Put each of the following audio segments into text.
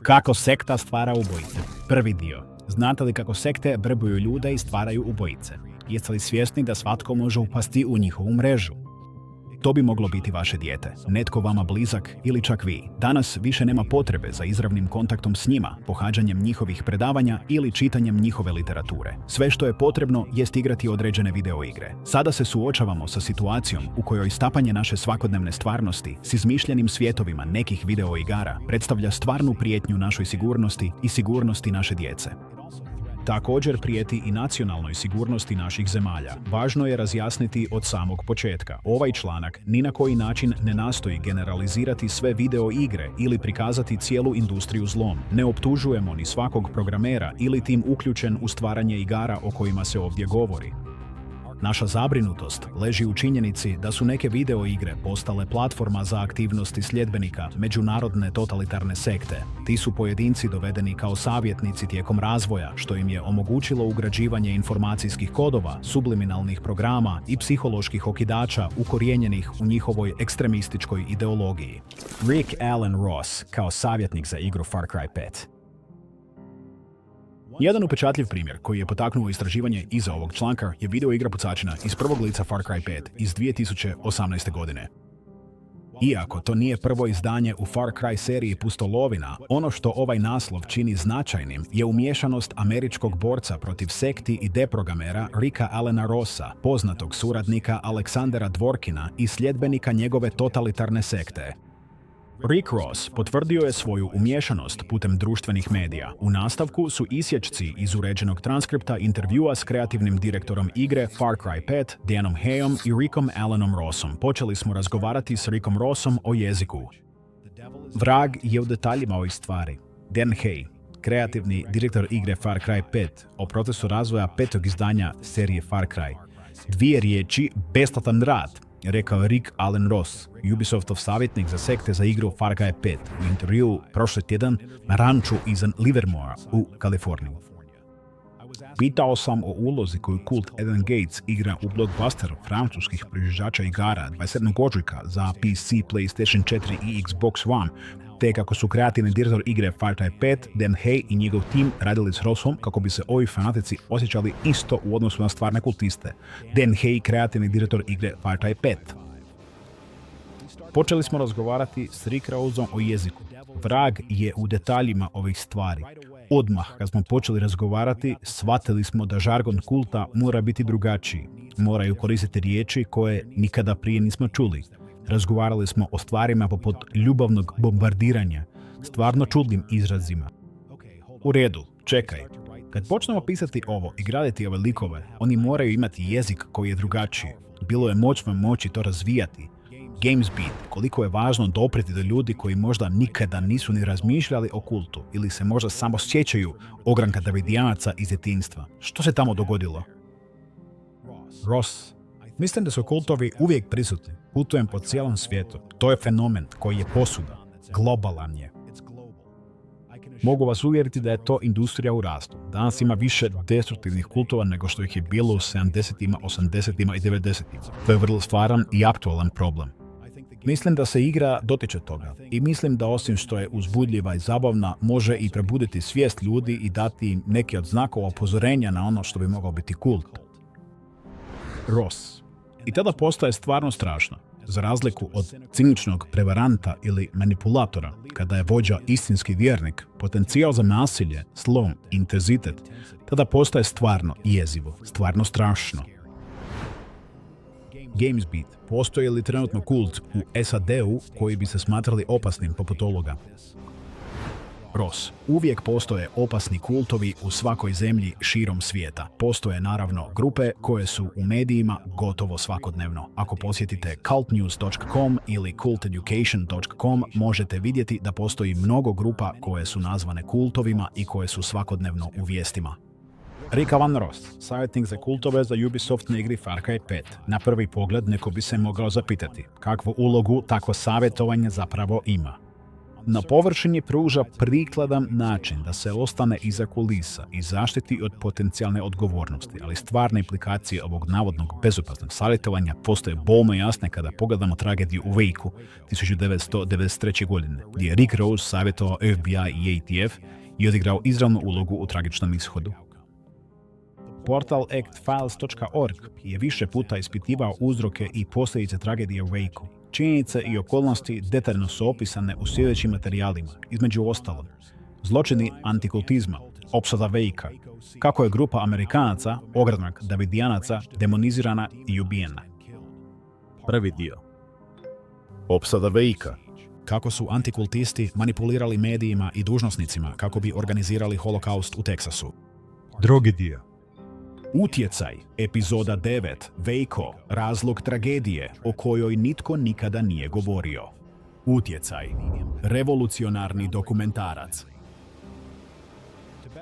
Kako sekta stvara ubojice? Prvi dio. Znate li kako sekte vrbuju ljude i stvaraju ubojice? Jeste li svjesni da svatko može upasti u njihovu mrežu? To bi moglo biti vaše dijete, netko vama blizak ili čak vi. Danas više nema potrebe za izravnim kontaktom s njima, pohađanjem njihovih predavanja ili čitanjem njihove literature. Sve što je potrebno jest igrati određene videoigre. Sada se suočavamo sa situacijom u kojoj stapanje naše svakodnevne stvarnosti s izmišljenim svijetovima nekih videoigara predstavlja stvarnu prijetnju našoj sigurnosti i sigurnosti naše djece. Također prijeti i nacionalnoj sigurnosti naših zemalja. Važno je razjasniti od samog početka. Ovaj članak ni na koji način ne nastoji generalizirati sve video igre ili prikazati cijelu industriju zlom. Ne optužujemo ni svakog programera ili tim uključen u stvaranje igara o kojima se ovdje govori. Naša zabrinutost leži u činjenici da su neke videoigre postale platforma za aktivnosti sljedbenika međunarodne totalitarne sekte. Ti su pojedinci dovedeni kao savjetnici tijekom razvoja, što im je omogućilo ugrađivanje informacijskih kodova, subliminalnih programa i psiholoških okidača ukorijenjenih u njihovoj ekstremističkoj ideologiji. Rick Alan Ross kao savjetnik za igru Far Cry 5. Jedan upečatljiv primjer koji je potaknuo istraživanje iza ovog članka je videoigra pucačina iz prvog lica Far Cry 5 iz 2018. godine. Iako to nije prvo izdanje u Far Cry seriji pustolovina, ono što ovaj naslov čini značajnim je umiješanost američkog borca protiv sekti i deprogramera Ricka Allena Rossa, poznatog suradnika Aleksandera Dworkina i sljedbenika njegove totalitarne sekte. Rick Ross potvrdio je svoju umiješanost putem društvenih medija. U nastavku su isječci iz uređenog transkripta intervjua s kreativnim direktorom igre Far Cry 5, Danom Hayom i Rickom Allenom Rossom. Počeli smo razgovarati s Rickom Rossom o jeziku. Vrag je u detaljima ovih stvari. Dan Hay, kreativni direktor igre Far Cry 5, o procesu razvoja petog izdanja serije Far Cry. Dvije riječi, besplatan rad, rekao Rick Allen Ross, Ubisoftov savjetnik za sekte za igru Far Cry 5, u intervjuu prošli tjedan na ranču izvan Livermora u Kaliforniji. Pitao sam o ulozi koju kult Eden Gates igra u blockbusteru francuskih proizvođača igara 27. ožujka za PC, PlayStation 4 i Xbox One, te kako su kreativni direktor igre Far Cry 5, Dan Hay i njegov tim radili s Rossom kako bi se ovi fanatici osjećali isto u odnosu na stvarne kultiste. Dan Hay, kreativni direktor igre Far Cry 5. Počeli smo razgovarati s Rick Rossom o jeziku. Vrag je u detaljima ovih stvari. Odmah kad smo počeli razgovarati, shvatili smo da žargon kulta mora biti drugačiji. Moraju koristiti riječi koje nikada prije nismo čuli. Razgovarali smo o stvarima poput ljubavnog bombardiranja, stvarno čudnim izrazima. U redu, čekaj. Kad počnemo pisati ovo i graditi ove likove, oni moraju imati jezik koji je drugačiji. Bilo je moći to razvijati. GamesBeat, koliko je važno dopreti do ljudi koji možda nikada nisu ni razmišljali o kultu ili se možda samo sjećaju ogranka Davidijanaca iz djetinjstva. Što se tamo dogodilo? Ross. Mislim da su kultovi uvijek prisutni. Putujem po cijelom svijetu. To je fenomen koji je posuda. Globalan je. Mogu vas uvjeriti da je to industrija u rastu. Danas ima više destruktivnih kultova nego što ih je bilo u 70-ima, 80-ima i 90-ima. To je vrlo stvaran i aktualan problem. Mislim da se igra dotiče toga i mislim da osim što je uzbudljiva i zabavna, može i prebuditi svijest ljudi i dati im neki od znakova upozorenja na ono što bi mogao biti kult. Ross. I tada postaje stvarno strašno. Za razliku od ciničnog prevaranta ili manipulatora, kada je vođa istinski vjernik, potencijal za nasilje, slom, intenzitet, tada postaje stvarno jezivo, stvarno strašno. GamesBeat. Postoji li trenutno kult u SAD-u koji bi se smatrali opasnim poput ovoga? Ross. Uvijek postoje opasni kultovi u svakoj zemlji širom svijeta. Postoje naravno grupe koje su u medijima gotovo svakodnevno. Ako posjetite cultnews.com ili culteducation.com možete vidjeti da postoji mnogo grupa koje su nazvane kultovima i koje su svakodnevno u vijestima. Rick Allen Ross, savjetnik za kultove za Ubisoft na igri Far Cry 5. Na prvi pogled neko bi se mogao zapitati kakvu ulogu takvo savjetovanje zapravo ima. Na površini pruža prikladan način da se ostane iza kulisa i zaštiti od potencijalne odgovornosti, ali stvarne implikacije ovog navodnog bezopasnog savjetovanja postoje bolno jasne kada pogledamo tragediju u Wakeu 1993. godine, gdje je Rick Rose savjetovao FBI i ATF i odigrao izravnu ulogu u tragičnom ishodu. Portal actfiles.org je više puta ispitivao uzroke i posljedice tragedije u Wakeu. Činjenice i okolnosti detaljno su opisane u sljedećim materijalima, između ostalog zločini antikultizma, opsada Wakea, kako je grupa Amerikanaca, ogranak Davidijanaca, demonizirana i ubijena. Prvi dio. Opsada Wakea. Kako su antikultisti manipulirali medijima i dužnosnicima kako bi organizirali holokaust u Teksasu. Drugi dio. Utjecaj, epizoda 9, Waco, razlog tragedije o kojoj nitko nikada nije govorio. Utjecaj, revolucionarni dokumentarac.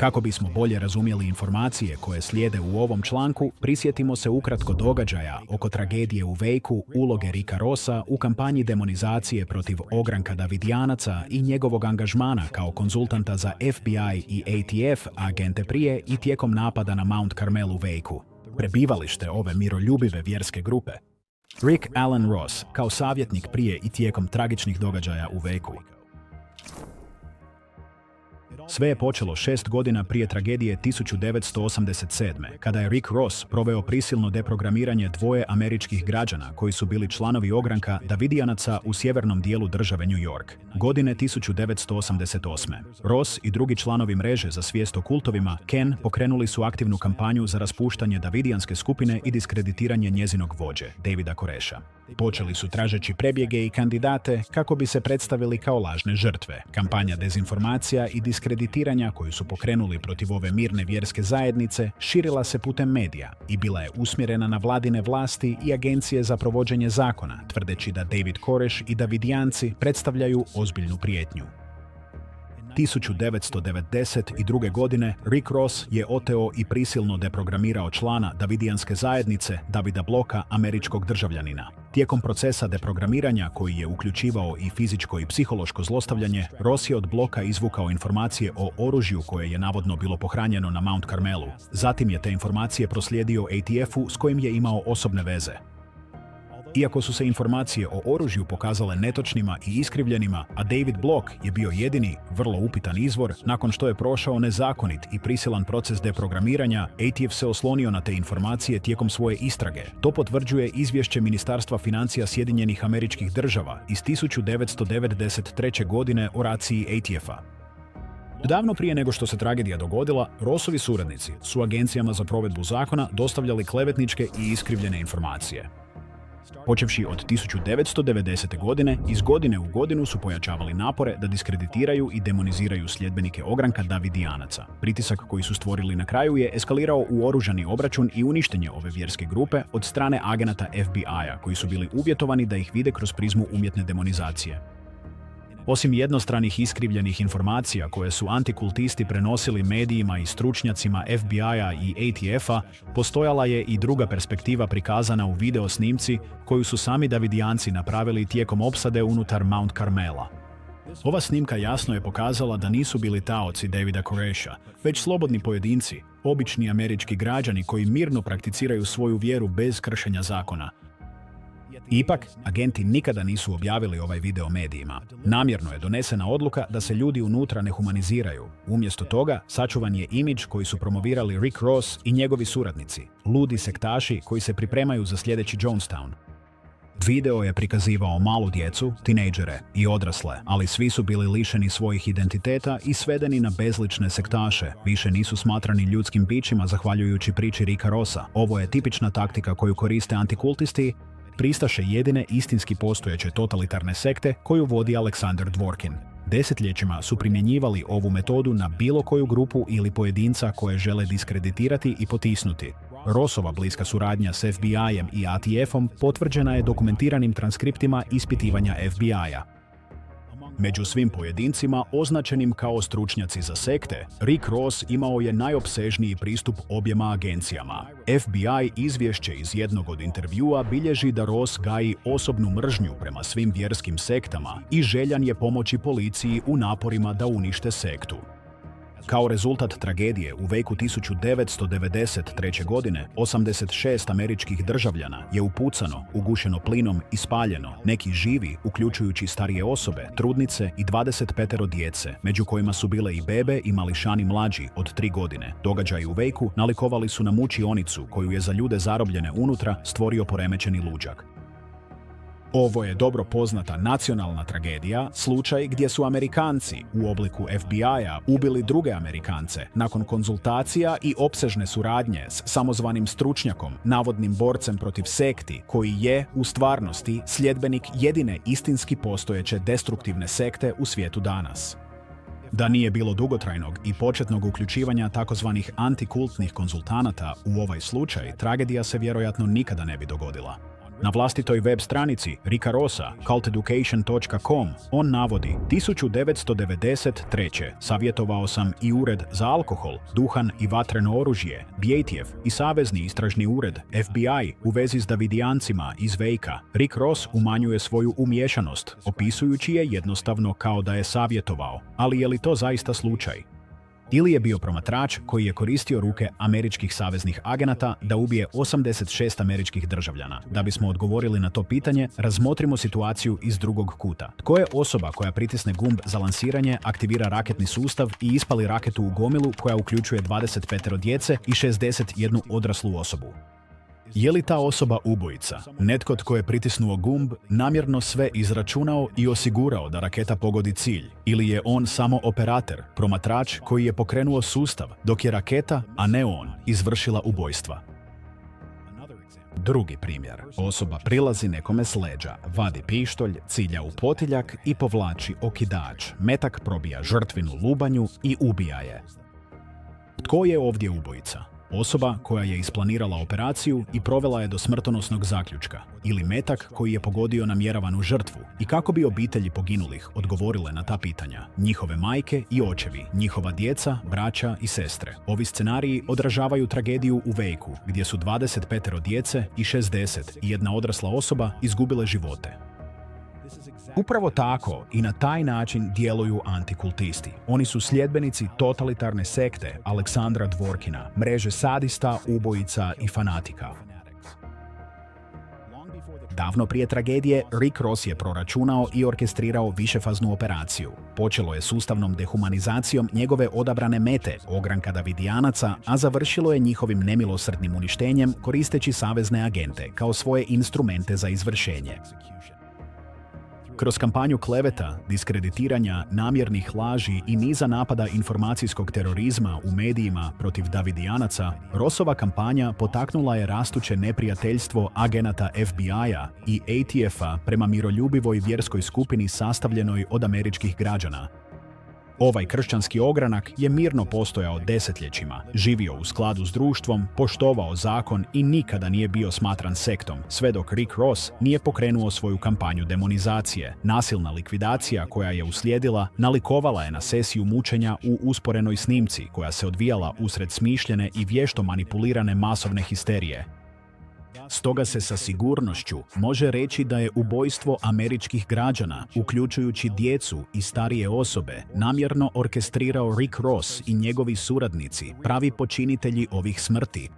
Kako bismo bolje razumjeli informacije koje slijede u ovom članku, prisjetimo se ukratko događaja oko tragedije u Wakeu, uloge Ricka Rossa u kampanji demonizacije protiv ogranka Davidijanaca i njegovog angažmana kao konzultanta za FBI i ATF agente prije i tijekom napada na Mount Carmel u Wakeu, prebivalište ove miroljubive vjerske grupe. Rick Alan Ross kao savjetnik prije i tijekom tragičnih događaja u Wakeu. Sve je počelo 6 godina prije tragedije 1987. kada je Rick Ross proveo prisilno deprogramiranje dvoje američkih građana koji su bili članovi ogranka Davidijanaca u sjevernom dijelu države New York. Godine 1988. Ross i drugi članovi mreže za svijest o kultovima, Ken, pokrenuli su aktivnu kampanju za raspuštanje Davidijanske skupine i diskreditiranje njezinog vođe, Davida Koresha. Počeli su tražeći prebjege i kandidate kako bi se predstavili kao lažne žrtve. Kampanja dezinformacija i diskreditiranja koju su pokrenuli protiv ove mirne vjerske zajednice širila se putem medija i bila je usmjerena na vladine vlasti i agencije za provođenje zakona, tvrdeći da David Koresh i Davidijanci predstavljaju ozbiljnu prijetnju. 1992. godine Rick Ross je oteo i prisilno deprogramirao člana Davidijanske zajednice Davida Blocka, američkog državljanina. Tijekom procesa deprogramiranja, koji je uključivao i fizičko i psihološko zlostavljanje, Ross je od Blocka izvukao informacije o oružju koje je navodno bilo pohranjeno na Mount Carmelu. Zatim je te informacije proslijedio ATF-u s kojim je imao osobne veze. Iako su se informacije o oružju pokazale netočnima i iskrivljenima, a David Block je bio jedini, vrlo upitan izvor, nakon što je prošao nezakonit i prisilan proces deprogramiranja, ATF se oslonio na te informacije tijekom svoje istrage. To potvrđuje izvješće Ministarstva financija Sjedinjenih Američkih Država iz 1993. godine o raciji ATF-a. Davno prije nego što se tragedija dogodila, Rossovi suradnici su agencijama za provedbu zakona dostavljali klevetničke i iskrivljene informacije. Počevši od 1990. godine, iz godine u godinu su pojačavali napore da diskreditiraju i demoniziraju sljedbenike ogranka Davidijanaca. Pritisak koji su stvorili na kraju je eskalirao u oružani obračun i uništenje ove vjerske grupe od strane agenata FBI-a, koji su bili uvjetovani da ih vide kroz prizmu umjetne demonizacije. Osim jednostranih iskrivljenih informacija koje su antikultisti prenosili medijima i stručnjacima FBI-a i ATF-a, postojala je i druga perspektiva prikazana u video snimci koju su sami Davidijanci napravili tijekom opsade unutar Mount Carmela. Ova snimka jasno je pokazala da nisu bili taoci Davida Koresha, već slobodni pojedinci, obični američki građani koji mirno prakticiraju svoju vjeru bez kršenja zakona. Ipak, agenti nikada nisu objavili ovaj video medijima. Namjerno je donesena odluka da se ljudi unutra ne humaniziraju. Umjesto toga, sačuvan je imidž koji su promovirali Rick Ross i njegovi suradnici, ludi sektaši koji se pripremaju za sljedeći Jonestown. Video je prikazivao malu djecu, tinejdžere i odrasle, ali svi su bili lišeni svojih identiteta i svedeni na bezlične sektaše. Više nisu smatrani ljudskim bićima zahvaljujući priči Ricka Rossa. Ovo je tipična taktika koju koriste antikultisti, pristaše jedine istinski postojeće totalitarne sekte koju vodi Aleksandar Dworkin. Desetljećima su primjenjivali ovu metodu na bilo koju grupu ili pojedinca koje žele diskreditirati i potisnuti. Rossova bliska suradnja s FBI-em i ATF-om potvrđena je dokumentiranim transkriptima ispitivanja FBI-a. Među svim pojedincima označenim kao stručnjaci za sekte, Rick Ross imao je najopsežniji pristup objema agencijama. FBI izvješće iz jednog od intervjua bilježi da Ross gaji osobnu mržnju prema svim vjerskim sektama i željan je pomoći policiji u naporima da unište sektu. Kao rezultat tragedije u Wakeu 1993. godine, 86 američkih državljana je upucano, ugušeno plinom i spaljeno, neki živi, uključujući starije osobe, trudnice i 25 djece, među kojima su bile i bebe i mališani mlađi od 3 godine. Događaji u Wakeu nalikovali su na mučionicu koju je za ljude zarobljene unutra stvorio poremećeni luđak. Ovo je dobro poznata nacionalna tragedija, slučaj gdje su Amerikanci u obliku FBI-a ubili druge Amerikance nakon konzultacija i opsežne suradnje s samozvanim stručnjakom, navodnim borcem protiv sekti, koji je, u stvarnosti, sljedbenik jedine istinski postojeće destruktivne sekte u svijetu danas. Da nije bilo dugotrajnog i početnog uključivanja takozvanih antikultnih konzultanata u ovaj slučaj, tragedija se vjerojatno nikada ne bi dogodila. Na vlastitoj web stranici Ricka Rossa, culteducation.com, on navodi: 1993. savjetovao sam i ured za alkohol, duhan i vatreno oružje, BATF i Savezni istražni ured, FBI, u vezi s Davidijancima iz Wakea. Rick Ross umanjuje svoju umiješanost, opisujući je jednostavno kao da je savjetovao. Ali je li to zaista slučaj? Ili je bio promatrač koji je koristio ruke američkih saveznih agenata da ubije 86 američkih državljana? Da bismo odgovorili na to pitanje, razmotrimo situaciju iz drugog kuta. Tko je osoba koja pritisne gumb za lansiranje, aktivira raketni sustav i ispali raketu u gomilu koja uključuje 25 djece i 61 odraslu osobu? Je li ta osoba ubojica? Netko tko je pritisnuo gumb, namjerno sve izračunao i osigurao da raketa pogodi cilj? Ili je on samo operator, promatrač koji je pokrenuo sustav, dok je raketa, a ne on, izvršila ubojstva? Drugi primjer. Osoba prilazi nekome s leđa, vadi pištolj, cilja u potiljak i povlači okidač. Metak probija žrtvinu lubanju i ubija je. Tko je ovdje ubojica? Osoba koja je isplanirala operaciju i provela je do smrtonosnog zaključka, ili metak koji je pogodio namjeravanu žrtvu? I kako bi obitelji poginulih odgovorile na ta pitanja? Njihove majke i očevi, njihova djeca, braća i sestre. Ovi scenariji odražavaju tragediju u Wakeu, gdje su 25 djece i 61 odrasla osoba izgubile živote. Upravo tako i na taj način djeluju antikultisti. Oni su sljedbenici totalitarne sekte Aleksandra Dworkina, mreže sadista, ubojica i fanatika. Davno prije tragedije, Rick Ross je proračunao i orkestrirao višefaznu operaciju. Počelo je sustavnom dehumanizacijom njegove odabrane mete, ogranka Davidijanaca, a završilo je njihovim nemilosrdnim uništenjem koristeći savezne agente kao svoje instrumente za izvršenje. Kroz kampanju kleveta, diskreditiranja, namjernih laži i niza napada informacijskog terorizma u medijima protiv Davidijanaca, Rossova kampanja potaknula je rastuće neprijateljstvo agenata FBI-a i ATF-a prema miroljubivoj vjerskoj skupini sastavljenoj od američkih građana. Ovaj kršćanski ogranak je mirno postojao desetljećima, živio u skladu s društvom, poštovao zakon i nikada nije bio smatran sektom, sve dok Rick Ross nije pokrenuo svoju kampanju demonizacije. Nasilna likvidacija koja je uslijedila nalikovala je na sesiju mučenja u usporenoj snimci koja se odvijala usred smišljene i vješto manipulirane masovne histerije. Stoga se sa sigurnošću može reći da je ubojstvo američkih građana, uključujući djecu i starije osobe, namjerno orkestrirao Rick Ross i njegovi suradnici, pravi počinitelji ovih smrti.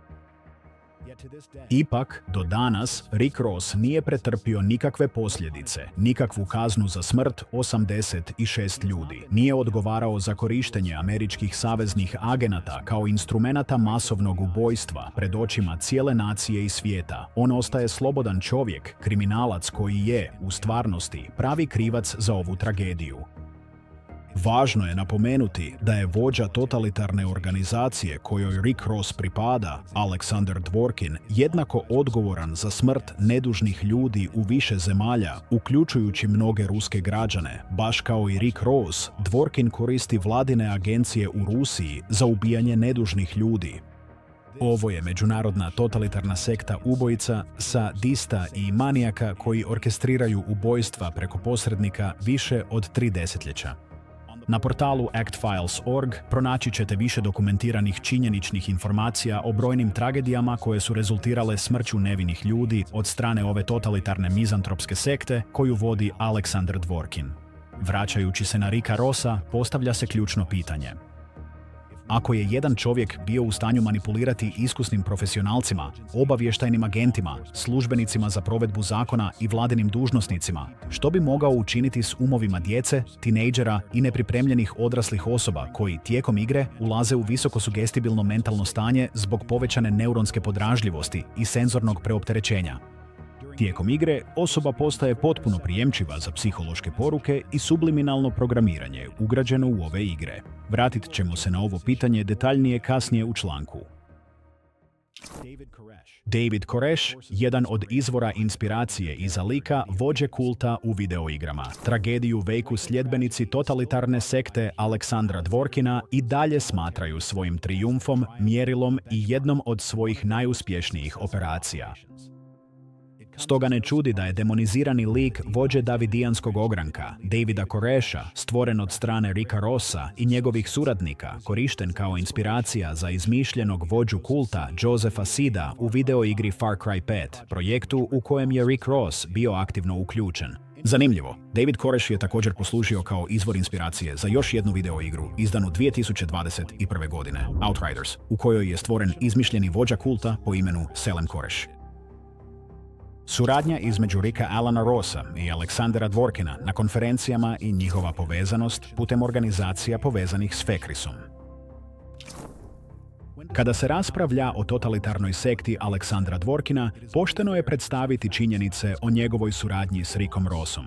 Ipak, do danas, Rick Ross nije pretrpio nikakve posljedice, nikakvu kaznu za smrt 86 ljudi. Nije odgovarao za korištenje američkih saveznih agenata kao instrumenata masovnog ubojstva pred očima cijele nacije i svijeta. On ostaje slobodan čovjek, kriminalac koji je, u stvarnosti, pravi krivac za ovu tragediju. Važno je napomenuti da je vođa totalitarne organizacije kojoj Rick Ross pripada, Aleksandar Dworkin, jednako odgovoran za smrt nedužnih ljudi u više zemalja, uključujući mnoge ruske građane. Baš kao i Rick Ross, Dworkin koristi vladine agencije u Rusiji za ubijanje nedužnih ljudi. Ovo je međunarodna totalitarna sekta ubojica, sadista i manijaka koji orkestriraju ubojstva preko posrednika više od 3 desetljeća. Na portalu actfiles.org pronaći ćete više dokumentiranih činjeničnih informacija o brojnim tragedijama koje su rezultirale smrću nevinih ljudi od strane ove totalitarne mizantropske sekte koju vodi Aleksandar Dvorkin. Vraćajući se na Ricka Rossa, postavlja se ključno pitanje. Ako je jedan čovjek bio u stanju manipulirati iskusnim profesionalcima, obavještajnim agentima, službenicima za provedbu zakona i vladinim dužnosnicima, što bi mogao učiniti s umovima djece, tinejdžera i nepripremljenih odraslih osoba koji tijekom igre ulaze u visokosugestibilno mentalno stanje zbog povećane neuronske podražljivosti i senzornog preopterećenja? Tijekom igre, osoba postaje potpuno prijemčiva za psihološke poruke i subliminalno programiranje ugrađeno u ove igre. Vratit ćemo se na ovo pitanje detaljnije kasnije u članku. David Koresh, jedan od izvora inspiracije iza lika vođe kulta u videoigrama. Tragediju Vejku sljedbenici totalitarne sekte Aleksandra Dvorkina i dalje smatraju svojim trijumfom, mjerilom i jednom od svojih najuspješnijih operacija. Stoga ne čudi da je demonizirani lik vođe davidijanskog ogranka, Davida Koresha, stvoren od strane Ricka Rossa i njegovih suradnika, korišten kao inspiracija za izmišljenog vođu kulta Josepha Seeda u videoigri Far Cry 5, projektu u kojem je Rick Ross bio aktivno uključen. Zanimljivo, David Koresh je također poslužio kao izvor inspiracije za još jednu videoigru izdanu 2021. godine, Outriders, u kojoj je stvoren izmišljeni vođa kulta po imenu Selem Koresh. Suradnja između Ricka Alana Rossa i Aleksandra Dvorkina na konferencijama i njihova povezanost putem organizacija povezanih s Fekrisom. Kada se raspravlja o totalitarnoj sekti Aleksandra Dvorkina, pošteno je predstaviti činjenice o njegovoj suradnji s Rickom Rossom.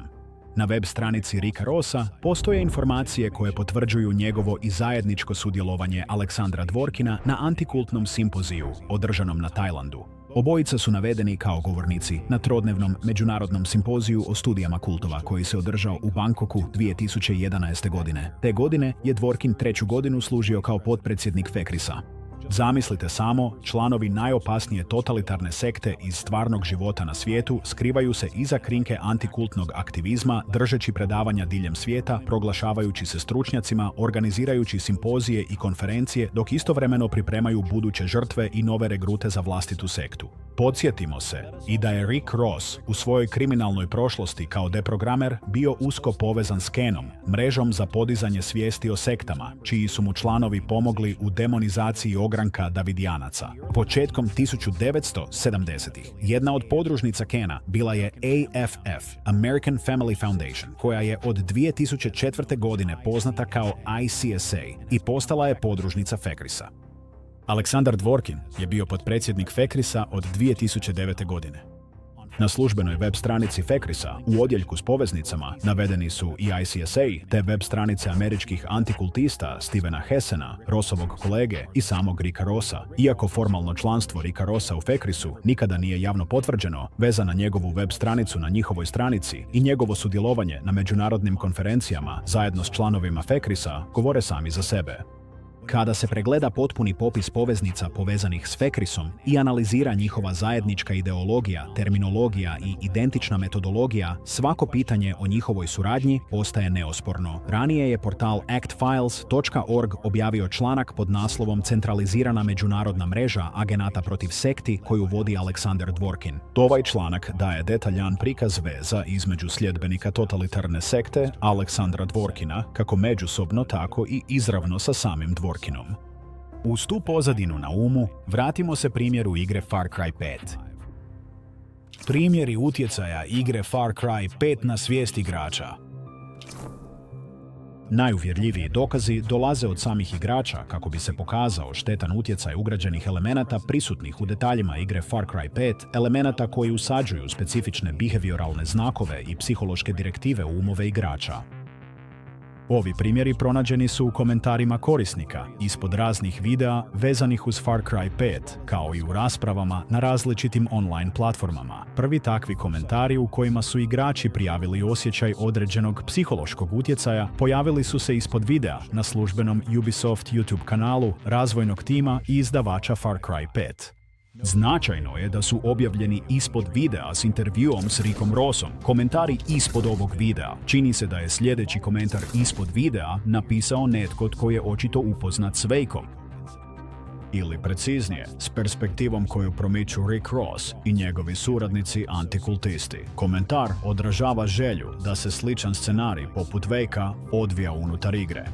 Na web stranici Ricka Rossa postoje informacije koje potvrđuju njegovo i zajedničko sudjelovanje Aleksandra Dvorkina na antikultnom simpoziju održanom na Tajlandu. Obojica su navedeni kao govornici na trodnevnom međunarodnom simpoziju o studijama kultova koji se održao u Bangkoku 2011. godine. Te godine je Dvorkin 3. godinu služio kao potpredsjednik Fekrisa. Zamislite samo, članovi najopasnije totalitarne sekte iz stvarnog života na svijetu skrivaju se iza krinke antikultnog aktivizma, držeći predavanja diljem svijeta, proglašavajući se stručnjacima, organizirajući simpozije i konferencije, dok istovremeno pripremaju buduće žrtve i nove regrute za vlastitu sektu. Podsjetimo se i da je Rick Ross u svojoj kriminalnoj prošlosti kao deprogramer bio usko povezan s Kenom, mrežom za podizanje svijesti o sektama, čiji su mu članovi pomogli u demonizaciji ogranka Davidijanaca. Početkom 1970-ih jedna od podružnica Kena bila je AFF, American Family Foundation, koja je od 2004. godine poznata kao ICSA i postala je podružnica Fekrisa. Aleksandar Dvorkin je bio potpredsjednik Fekrisa od 2009. godine. Na službenoj web stranici Fekrisa u odjeljku s poveznicama navedeni su i ICSA te web stranice američkih antikultista Stevena Hessena, Rossovog kolege i samog Ricka Rossa. Iako formalno članstvo Ricka Rossa u Fekrisu nikada nije javno potvrđeno, veza na njegovu web stranicu na njihovoj stranici i njegovo sudjelovanje na međunarodnim konferencijama zajedno s članovima Fekrisa govore sami za sebe. Kada se pregleda potpuni popis poveznica povezanih s Fekrisom i analizira njihova zajednička ideologija, terminologija i identična metodologija, svako pitanje o njihovoj suradnji postaje neosporno. Ranije je portal actfiles.org objavio članak pod naslovom Centralizirana međunarodna mreža agenata protiv sekti koju vodi Aleksandar Dvorkin. Ovaj članak daje detaljan prikaz veza između sljedbenika totalitarne sekte Aleksandra Dvorkina, kako međusobno tako i izravno sa samim Dvorkinom. Uz tu pozadinu na umu, vratimo se primjeru igre Far Cry 5. Primjeri utjecaja igre Far Cry 5 na svijest igrača. Najuvjerljiviji dokazi dolaze od samih igrača kako bi se pokazao štetan utjecaj ugrađenih elemenata prisutnih u detaljima igre Far Cry 5, elemenata koji usađuju specifične behavioralne znakove i psihološke direktive u umove igrača. Ovi primjeri pronađeni su u komentarima korisnika ispod raznih videa vezanih uz Far Cry 5, kao i u raspravama na različitim online platformama. Prvi takvi komentari u kojima su igrači prijavili osjećaj određenog psihološkog utjecaja pojavili su se ispod videa na službenom Ubisoft YouTube kanalu razvojnog tima i izdavača Far Cry 5. Značajno je da su objavljeni ispod videa s intervjuom s Rickom Rossom. Komentari ispod ovog videa. Čini se da je sljedeći komentar ispod videa napisao netko tko je očito upoznat s Wakeom. Ili preciznije, s perspektivom koju promiču Rick Ross i njegovi suradnici antikultisti. Komentar odražava želju da se sličan scenarij poput Wakea odvija unutar igre.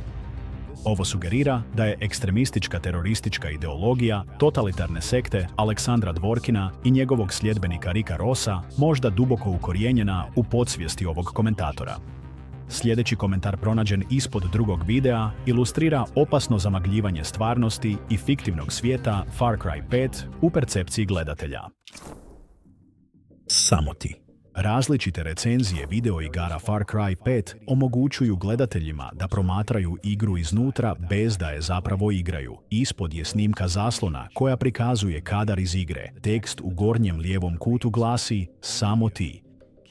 Ovo sugerira da je ekstremistička teroristička ideologija totalitarne sekte Aleksandra Dvorkina i njegovog sljedbenika Ricka Rossa možda duboko ukorijenjena u podsvijesti ovog komentatora. Sljedeći komentar pronađen ispod drugog videa ilustrira opasno zamagljivanje stvarnosti i fiktivnog svijeta Far Cry 5 u percepciji gledatelja. Samo ti. Različite recenzije videoigara Far Cry 5 omogućuju gledateljima da promatraju igru iznutra bez da je zapravo igraju. Ispod je snimka zaslona koja prikazuje kadar iz igre. Tekst u gornjem lijevom kutu glasi "Samo ti".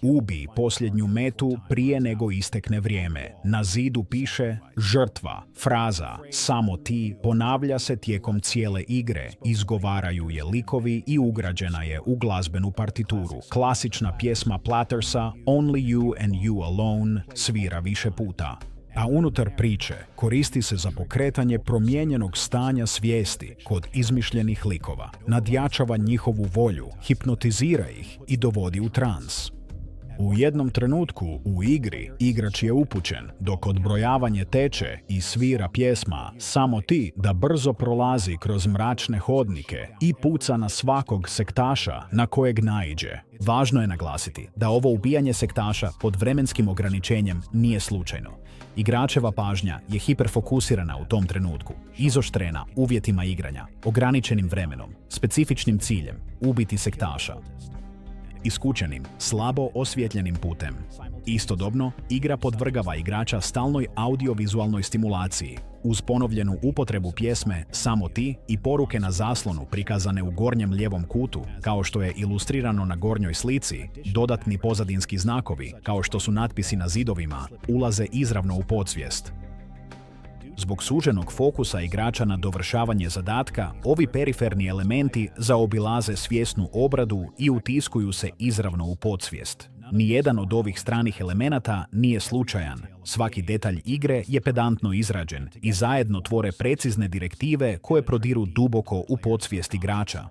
Ubij posljednju metu prije nego istekne vrijeme. Na zidu piše "Žrtva". Fraza "Samo ti" ponavlja se tijekom cijele igre, izgovaraju je likovi i ugrađena je u glazbenu partituru. Klasična pjesma Plattersa "Only You and You Alone" svira više puta. A unutar priče koristi se za pokretanje promijenjenog stanja svijesti kod izmišljenih likova. Nadjačava njihovu volju, hipnotizira ih i dovodi u trans. U jednom trenutku u igri igrač je upućen dok odbrojavanje teče i svira pjesma "Samo ti" da brzo prolazi kroz mračne hodnike i puca na svakog sektaša na kojeg naiđe. Važno je naglasiti da ovo ubijanje sektaša pod vremenskim ograničenjem nije slučajno. Igračeva pažnja je hiperfokusirana u tom trenutku, izoštrena uvjetima igranja, ograničenim vremenom, specifičnim ciljem ubiti sektaša. Iskućenim, slabo osvjetljenim putem. Istodobno, igra podvrgava igrača stalnoj audiovizualnoj stimulaciji, uz ponovljenu upotrebu pjesme "Samo ti" i poruke na zaslonu prikazane u gornjem lijevom kutu, kao što je ilustrirano na gornjoj slici. Dodatni pozadinski znakovi, kao što su natpisi na zidovima, ulaze izravno u podsvijest. Zbog suženog fokusa igrača na dovršavanje zadatka, ovi periferni elementi zaobilaze svjesnu obradu i utiskuju se izravno u podsvijest. Nijedan od ovih stranih elemenata nije slučajan. Svaki detalj igre je pedantno izrađen i zajedno tvore precizne direktive koje prodiru duboko u podsvijest igrača.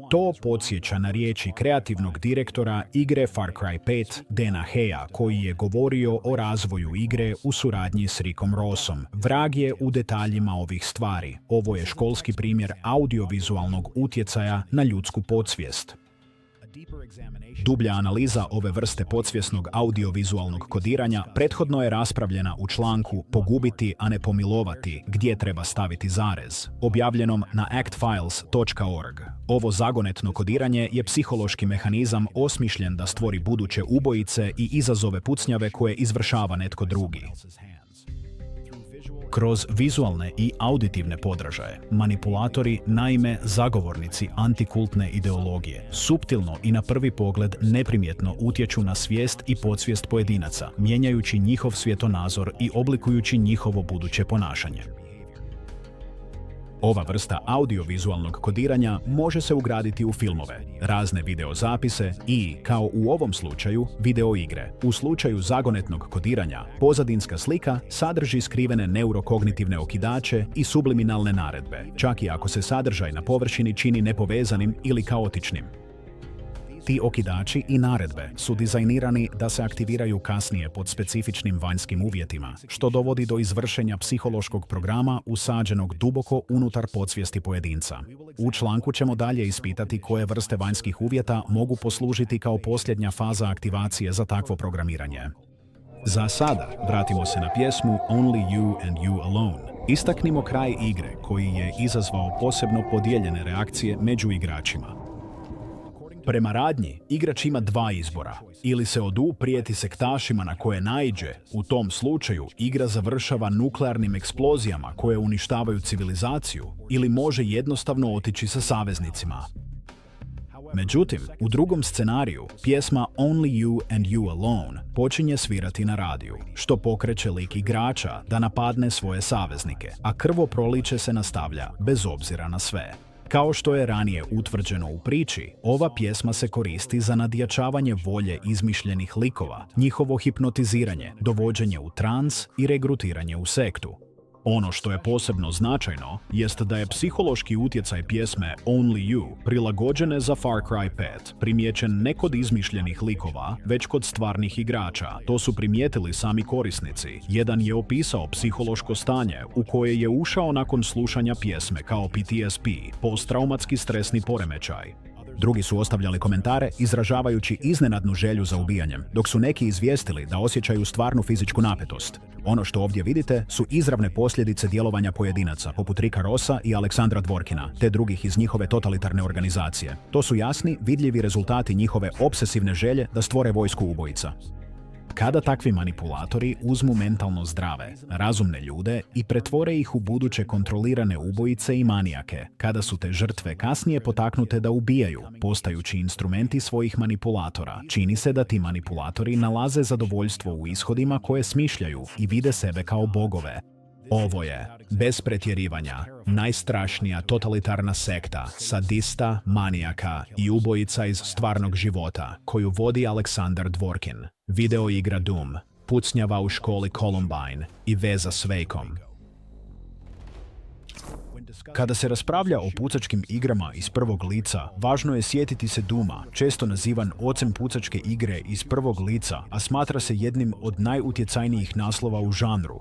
To podsjeća na riječi kreativnog direktora igre Far Cry 5, Dana Heya, koji je govorio o razvoju igre u suradnji s Rickom Rossom. Vrag je u detaljima ovih stvari. Ovo je školski primjer audiovizualnog utjecaja na ljudsku podsvijest. Dublja analiza ove vrste podsvjesnog audiovizualnog kodiranja prethodno je raspravljena u članku "Pogubiti, a ne pomilovati, gdje treba staviti zarez", objavljenom na actfiles.org. Ovo zagonetno kodiranje je psihološki mehanizam osmišljen da stvori buduće ubojice i izazove pucnjave koje izvršava netko drugi. Kroz vizualne i auditivne podražaje, manipulatori, naime zagovornici antikultne ideologije, suptilno i na prvi pogled neprimjetno utječu na svijest i podsvijest pojedinaca, mijenjajući njihov svjetonazor i oblikujući njihovo buduće ponašanje. Ova vrsta audiovizualnog kodiranja može se ugraditi u filmove, razne videozapise i, kao u ovom slučaju, videoigre. U slučaju zagonetnog kodiranja, pozadinska slika sadrži skrivene neurokognitivne okidače i subliminalne naredbe, čak i ako se sadržaj na površini čini nepovezanim ili kaotičnim. Ti okidači i naredbe su dizajnirani da se aktiviraju kasnije pod specifičnim vanjskim uvjetima, što dovodi do izvršenja psihološkog programa usađenog duboko unutar podsvijesti pojedinca. U članku ćemo dalje ispitati koje vrste vanjskih uvjeta mogu poslužiti kao posljednja faza aktivacije za takvo programiranje. Za sada vratimo se na pjesmu "Only You and You Alone". Istaknimo kraj igre koji je izazvao posebno podijeljene reakcije među igračima. Prema radnji, igrač ima dva izbora. Ili se oduprijeti sektašima na koje naiđe, u tom slučaju igra završava nuklearnim eksplozijama koje uništavaju civilizaciju, ili može jednostavno otići sa saveznicima. Međutim, u drugom scenariju, pjesma Only You and You Alone počinje svirati na radiju, što pokreće lik igrača da napadne svoje saveznike, a krvoproliće se nastavlja bez obzira na sve. Kao što je ranije utvrđeno u priči, ova pjesma se koristi za nadjačavanje volje izmišljenih likova, njihovo hipnotiziranje, dovođenje u trans i regrutiranje u sektu. Ono što je posebno značajno jest da je psihološki utjecaj pjesme Only You prilagođene za Far Cry 5 primijećen ne kod izmišljenih likova, već kod stvarnih igrača. To su primijetili sami korisnici. Jedan je opisao psihološko stanje u koje je ušao nakon slušanja pjesme kao PTSP, posttraumatski stresni poremećaj. Drugi su ostavljali komentare izražavajući iznenadnu želju za ubijanjem, dok su neki izvijestili da osjećaju stvarnu fizičku napetost. Ono što ovdje vidite su izravne posljedice djelovanja pojedinaca poput Ricka Rossa i Aleksandra Dvorkina, te drugih iz njihove totalitarne organizacije. To su jasni, vidljivi rezultati njihove obsesivne želje da stvore vojsku ubojica. Kada takvi manipulatori uzmu mentalno zdrave, razumne ljude i pretvore ih u buduće kontrolirane ubojice i manijake, kada su te žrtve kasnije potaknute da ubijaju, postajući instrumenti svojih manipulatora, čini se da ti manipulatori nalaze zadovoljstvo u ishodima koje smišljaju i vide sebe kao bogove. Ovo je, bez pretjerivanja, najstrašnija totalitarna sekta, sadista, manijaka i ubojica iz stvarnog života koju vodi Aleksandar Dvorkin. Video igra Doom, pucnjava u školi Columbine i veza s Vejkom. Kada se raspravlja o pucačkim igrama iz prvog lica, važno je sjetiti se Dooma, često nazivan ocem pucačke igre iz prvog lica, a smatra se jednim od najutjecajnijih naslova u žanru.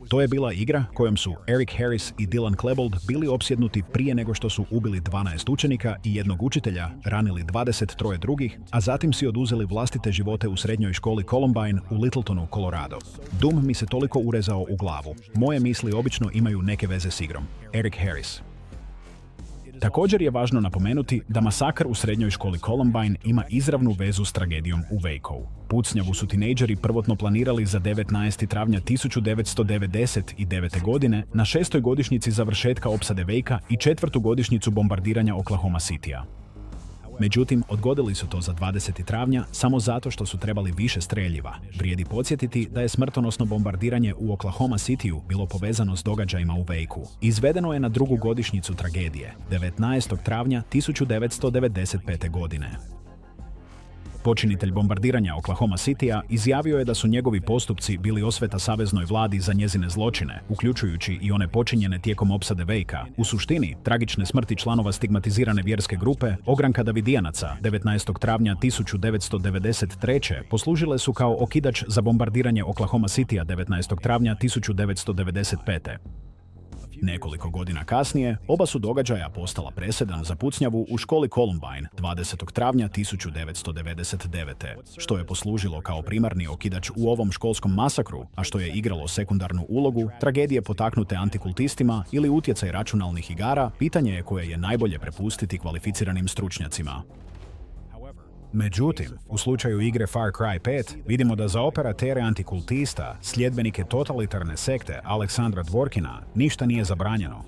To je bila igra kojom su Eric Harris i Dylan Klebold bili opsjednuti prije nego što su ubili 12 učenika i jednog učitelja, ranili 23 drugih, a zatim si oduzeli vlastite živote u srednjoj školi Columbine u Littletonu, Colorado. Doom mi se toliko urezao u glavu. Moje misli obično imaju neke veze s igrom. Eric Harris. Također je važno napomenuti da masakr u srednjoj školi Columbine ima izravnu vezu s tragedijom u Wacovu. Pucnjavu su tinejdžeri prvotno planirali za 19. travnja 1999. godine na 6. godišnjici završetka opsade Wakea i 4. godišnjicu bombardiranja Oklahoma Citya. Međutim, odgodili su to za 20. travnja samo zato što su trebali više streljiva. Vrijedi podsjetiti da je smrtonosno bombardiranje u Oklahoma Cityu bilo povezano s događajima u Wakeu. Izvedeno je na 2. godišnjicu tragedije, 19. travnja 1995. godine. Počinitelj bombardiranja Oklahoma Citya izjavio je da su njegovi postupci bili osveta saveznoj vladi za njezine zločine, uključujući i one počinjene tijekom opsade Wakea. U suštini, tragične smrti članova stigmatizirane vjerske grupe, ogranka Davidijanaca, 19. travnja 1993. poslužile su kao okidač za bombardiranje Oklahoma Citya 19. travnja 1995. Nekoliko godina kasnije, oba su događaja postala presedan za pucnjavu u školi Columbine 20. travnja 1999. što je poslužilo kao primarni okidač u ovom školskom masakru, a što je igralo sekundarnu ulogu, tragedije potaknute antikultistima ili utjecaj računalnih igara, pitanje je koje je najbolje prepustiti kvalificiranim stručnjacima. Međutim, u slučaju igre Far Cry 5 vidimo da za operatere antikultista, sljedbenike totalitarne sekte Aleksandra Dvorkina, ništa nije zabranjeno.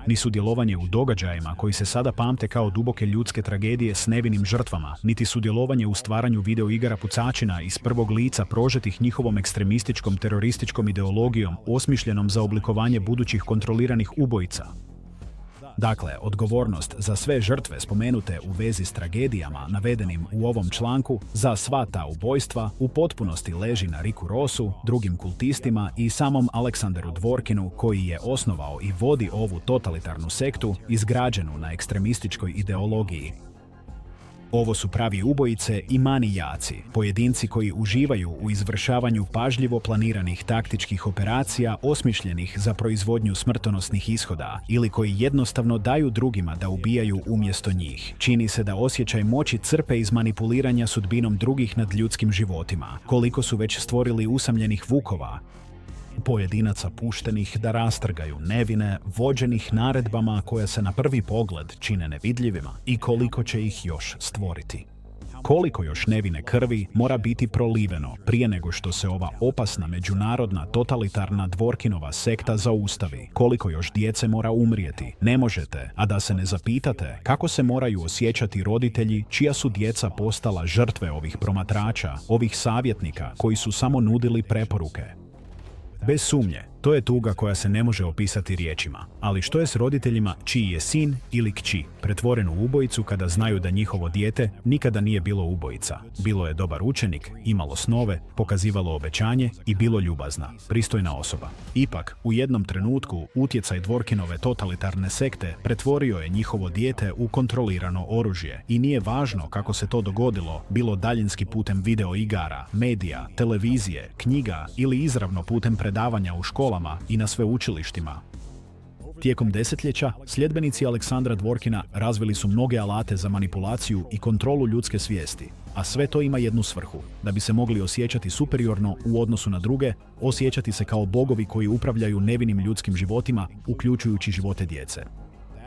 Ni sudjelovanje u događajima koji se sada pamte kao duboke ljudske tragedije s nevinim žrtvama, niti sudjelovanje u stvaranju videoigara pucačina iz prvog lica prožetih njihovom ekstremističkom terorističkom ideologijom osmišljenom za oblikovanje budućih kontroliranih ubojica. Dakle, odgovornost za sve žrtve spomenute u vezi s tragedijama navedenim u ovom članku za sva ta ubojstva u potpunosti leži na Ricku Rossu, drugim kultistima i samom Aleksandaru Dvorkinu koji je osnovao i vodi ovu totalitarnu sektu izgrađenu na ekstremističkoj ideologiji. Ovo su pravi ubojice i manijaci, pojedinci koji uživaju u izvršavanju pažljivo planiranih taktičkih operacija osmišljenih za proizvodnju smrtonosnih ishoda ili koji jednostavno daju drugima da ubijaju umjesto njih. Čini se da osjećaj moći crpe iz manipuliranja sudbinom drugih nad ljudskim životima, koliko su već stvorili usamljenih vukova. pojedinaca puštenih da rastrgaju nevine, vođenih naredbama koje se na prvi pogled čine nevidljivima i koliko će ih još stvoriti. Koliko još nevine krvi mora biti proliveno prije nego što se ova opasna međunarodna totalitarna Dvorkinova sekta zaustavi. Koliko još djece mora umrijeti. Ne možete, a da se ne zapitate kako se moraju osjećati roditelji čija su djeca postala žrtve ovih promatrača, ovih savjetnika koji su samo nudili preporuke. Bez sumnje, to je tuga koja se ne može opisati riječima. Ali što je s roditeljima čiji je sin ili kći pretvoren u ubojicu kada znaju da njihovo dijete nikada nije bilo ubojica? Bilo je dobar učenik, imalo snove, pokazivalo obećanje i bilo ljubazna, pristojna osoba. Ipak, u jednom trenutku utjecaj Dvorkinove totalitarne sekte pretvorio je njihovo dijete u kontrolirano oružje. I nije važno kako se to dogodilo, bilo daljinski putem video igara, medija, televizije, knjiga ili izravno putem predavanja u školama i na sveučilištima. Tijekom desetljeća, sljedbenici Aleksandra Dvorkina razvili su mnoge alate za manipulaciju i kontrolu ljudske svijesti, a sve to ima jednu svrhu, da bi se mogli osjećati superiorno u odnosu na druge, osjećati se kao bogovi koji upravljaju nevinim ljudskim životima, uključujući živote djece.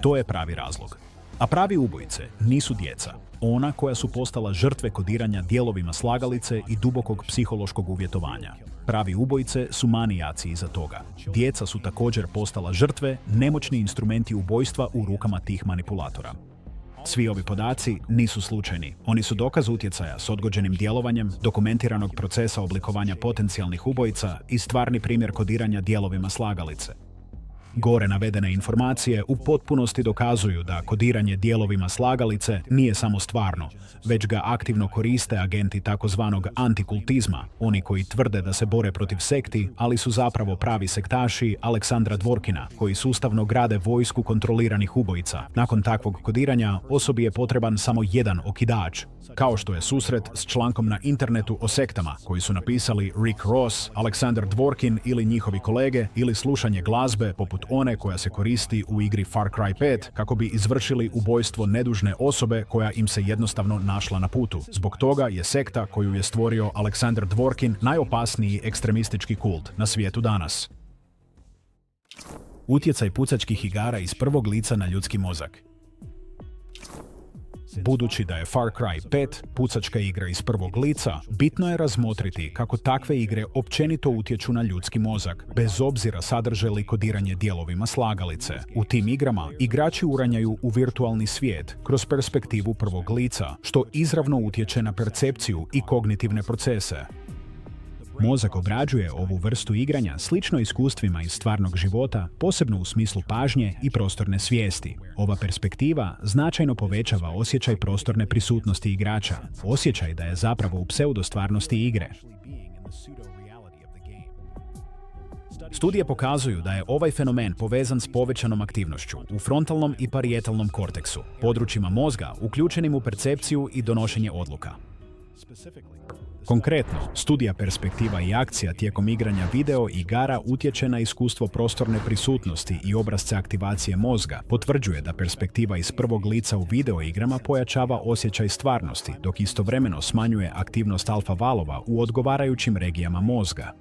To je pravi razlog. A pravi ubojice nisu djeca, ona koja su postala žrtve kodiranja dijelovima slagalice i dubokog psihološkog uvjetovanja. Pravi ubojice su manijaci iza toga. Djeca su također postala žrtve, nemoćni instrumenti ubojstva u rukama tih manipulatora. Svi ovi podaci nisu slučajni. Oni su dokaz utjecaja s odgođenim djelovanjem, dokumentiranog procesa oblikovanja potencijalnih ubojica i stvarni primjer kodiranja dijelovima slagalice. Gore navedene informacije u potpunosti dokazuju da kodiranje dijelovima slagalice nije samo stvarno, već ga aktivno koriste agenti takozvanog antikultizma, oni koji tvrde da se bore protiv sekti, ali su zapravo pravi sektaši Aleksandra Dvorkina, koji sustavno grade vojsku kontroliranih ubojica. Nakon takvog kodiranja, osobi je potreban samo jedan okidač, kao što je susret s člankom na internetu o sektama koji su napisali Rick Ross, Aleksandar Dvorkin ili njihovi kolege, ili slušanje glazbe poput one koja se koristi u igri Far Cry 5 kako bi izvršili ubojstvo nedužne osobe koja im se jednostavno našla na putu. Zbog toga je sekta koju je stvorio Aleksandar Dvorkin najopasniji ekstremistički kult na svijetu danas. Utjecaj pucačkih igara iz prvog lica na ljudski mozak. Budući da je Far Cry 5 pucačka igra iz prvog lica, bitno je razmotriti kako takve igre općenito utječu na ljudski mozak, bez obzira sadrže li kodiranje dijelovima slagalice. U tim igrama igrači uranjaju u virtualni svijet kroz perspektivu prvog lica, što izravno utječe na percepciju i kognitivne procese. Mozak obrađuje ovu vrstu igranja slično iskustvima iz stvarnog života, posebno u smislu pažnje i prostorne svijesti. Ova perspektiva značajno povećava osjećaj prostorne prisutnosti igrača, osjećaj da je zapravo u pseudostvarnosti igre. Studije pokazuju da je ovaj fenomen povezan s povećanom aktivnošću u frontalnom i parijetalnom korteksu, područjima mozga uključenim u percepciju i donošenje odluka. Konkretno, studija perspektiva i akcija tijekom igranja video igara utječe na iskustvo prostorne prisutnosti i obrasce aktivacije mozga, potvrđuje da perspektiva iz prvog lica u video igrama pojačava osjećaj stvarnosti, dok istovremeno smanjuje aktivnost alfa valova u odgovarajućim regijama mozga.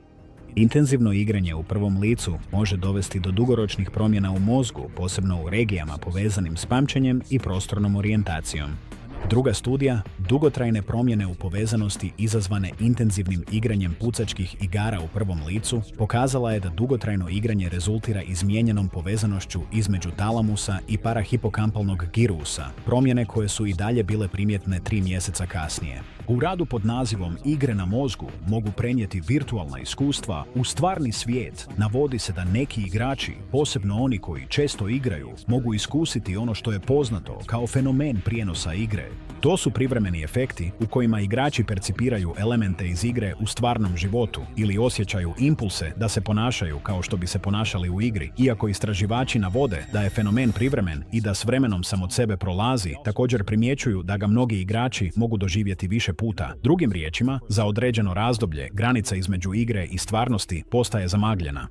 Intenzivno igranje u prvom licu može dovesti do dugoročnih promjena u mozgu, posebno u regijama povezanim s pamćenjem i prostornom orijentacijom. Druga studija, dugotrajne promjene u povezanosti izazvane intenzivnim igranjem pucačkih igara u prvom licu, pokazala je da dugotrajno igranje rezultira izmijenjenom povezanošću između talamusa i parahipokampalnog girusa, promjene koje su i dalje bile primjetne 3 mjeseca kasnije. U radu pod nazivom Igre na mozgu mogu prenijeti virtualna iskustva u stvarni svijet. Navodi se da neki igrači, posebno oni koji često igraju, mogu iskusiti ono što je poznato kao fenomen prijenosa igre. To su privremeni efekti u kojima igrači percipiraju elemente iz igre u stvarnom životu ili osjećaju impulse da se ponašaju kao što bi se ponašali u igri. Iako istraživači navode da je fenomen privremen i da s vremenom sam od sebe prolazi, također primjećuju da ga mnogi igrači mogu doživjeti više puta. Drugim riječima, za određeno razdoblje granica između igre i stvarnosti postaje zamagljena.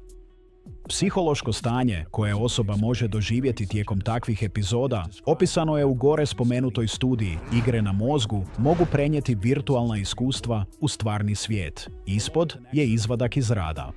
Psihološko stanje koje osoba može doživjeti tijekom takvih epizoda opisano je u gore spomenutoj studiji Igre na mozgu mogu prenijeti virtualna iskustva u stvarni svijet. Ispod je izvadak iz rada.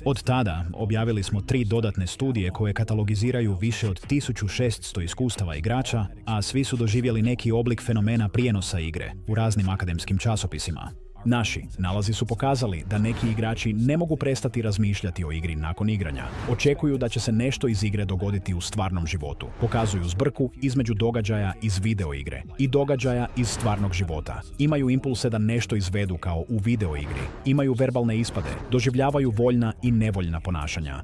Od tada objavili smo 3 dodatne studije koje katalogiziraju više od 1600 iskustava igrača, a svi su doživjeli neki oblik fenomena prijenosa igre u raznim akademskim časopisima. Naši nalazi su pokazali da neki igrači ne mogu prestati razmišljati o igri nakon igranja. Očekuju da će se nešto iz igre dogoditi u stvarnom životu. Pokazuju zbrku između događaja iz videoigre i događaja iz stvarnog života. Imaju impulse da nešto izvedu kao u videoigri. Imaju verbalne ispade, doživljavaju voljna i nevoljna ponašanja.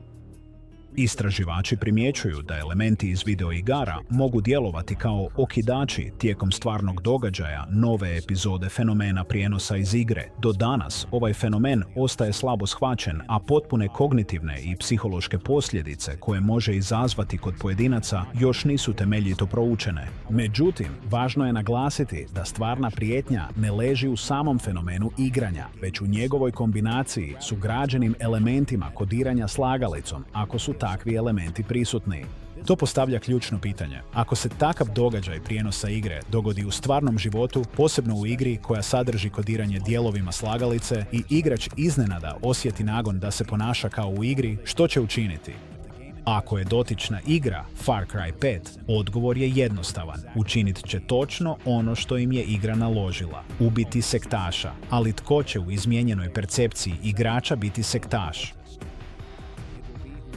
Istraživači primjećuju da elementi iz videoigara mogu djelovati kao okidači tijekom stvarnog događaja nove epizode fenomena prijenosa iz igre. Do danas ovaj fenomen ostaje slabo shvaćen, a potpune kognitivne i psihološke posljedice koje može izazvati kod pojedinaca još nisu temeljito proučene. Međutim, važno je naglasiti da stvarna prijetnja ne leži u samom fenomenu igranja, već u njegovoj kombinaciji s ugrađenim elementima kodiranja slagalicom, ako su takvi elementi prisutni. To postavlja ključno pitanje. Ako se takav događaj prijenosa igre dogodi u stvarnom životu, posebno u igri koja sadrži kodiranje dijelovima slagalice i igrač iznenada osjeti nagon da se ponaša kao u igri, što će učiniti? Ako je dotična igra Far Cry 5, odgovor je jednostavan. Učinit će točno ono što im je igra naložila. Ubiti sektaša. Ali tko će u izmijenjenoj percepciji igrača biti sektaš?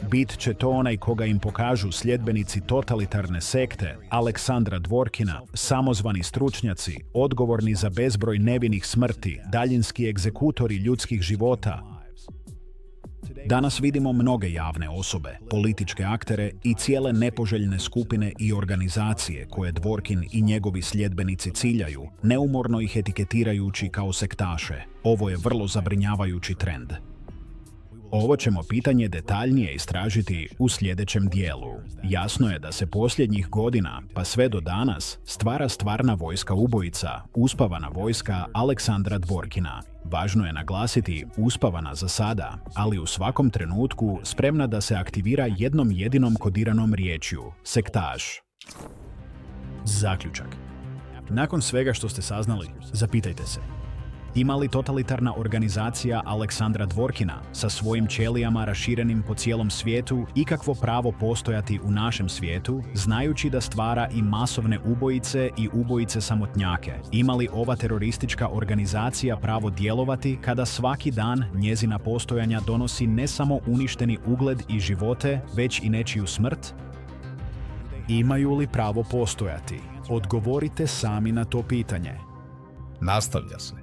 Bit će to onaj koga im pokažu sljedbenici totalitarne sekte Aleksandra Dvorkina, samozvani stručnjaci, odgovorni za bezbroj nevinih smrti, daljinski egzekutori ljudskih života. Danas vidimo mnoge javne osobe, političke aktere i cijele nepoželjne skupine i organizacije koje Dvorkin i njegovi sljedbenici ciljaju, neumorno ih etiketirajući kao sektaše. Ovo je vrlo zabrinjavajući trend. Ovo ćemo pitanje detaljnije istražiti u sljedećem dijelu. Jasno je da se posljednjih godina, pa sve do danas, stvara stvarna vojska ubojica, uspavana vojska Aleksandra Dvorkina. Važno je naglasiti uspavana za sada, ali u svakom trenutku spremna da se aktivira jednom jedinom kodiranom riječju – sektaš. Zaključak. Nakon svega što ste saznali, zapitajte se. Ima li totalitarna organizacija Aleksandra Dvorkina sa svojim ćelijama raširenim po cijelom svijetu ikakvo pravo postojati u našem svijetu, znajući da stvara i masovne ubojice i ubojice samotnjake? Ima li ova teroristička organizacija pravo djelovati kada svaki dan njezina postojanja donosi ne samo uništeni ugled i živote, već i nečiju smrt? Imaju li pravo postojati? Odgovorite sami na to pitanje. Nastavlja se.